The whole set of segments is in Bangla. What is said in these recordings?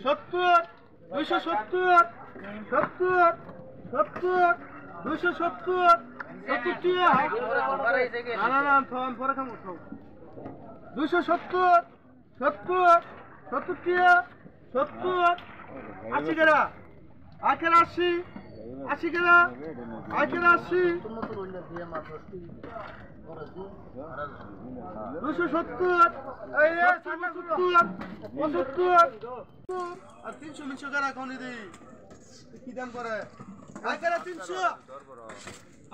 70 270 70 70 270 70 টিয়া না ফোন পরে খামু 270 70 70 টিয়া 70 80 গেরা আখের 80 80 গেরা আখের 80 270 এই 70 75 আর 300 মিনশো গেরা কোনি দি কি দাম করে আখেরা 300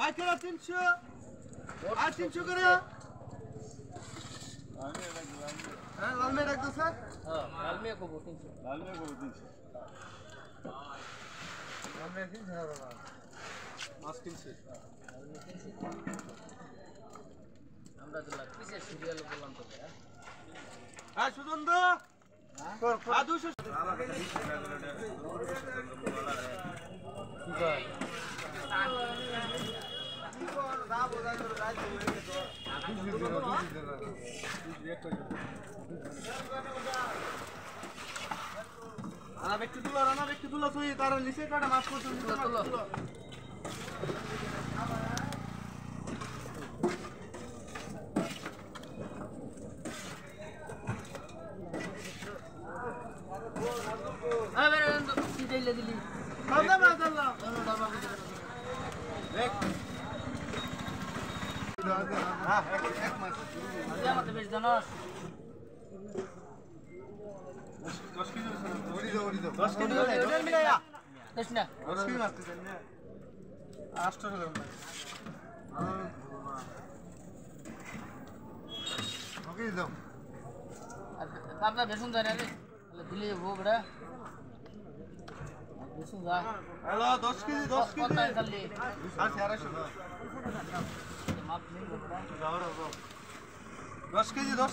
আখেরা 300 আর 300 গেরা হ্যাঁ লাল মে রাখতো স্যার হ্যাঁ লাল মে কো 300 লাল মে কো 300 লাল মে 300 বাবা মাছ কিনছে আমরা তো লাগছে সিরিয়াল বললাম তো হ্যাঁ সুজন্দ কর আ 200 আমাকে 20 টাকা করে দে কি কর না বোঝাই করে রাত আনা ব্যক্তি তুলো তুই তার নিচে কটা মাছ করতে তুলো আরে কি দিলে দিলি খাওয়া মাশাআল্লাহ ডাবা দেখ হ্যাঁ এক মাছ আমাদের বেশ জানাস 10 কেজি ওড়ি দাও 10 কেজি ওটা মিলায়া দেখ না 10 কেজি মাছ দেন না 800 গ্রাম ওকে দাও আপনার বেসন যায় না রে দিলে ও বড়া বেসন যা হ্যালো 10 কেজি কত চাললি 450 মাপ নেই বড়া যাও 10 কেজি 10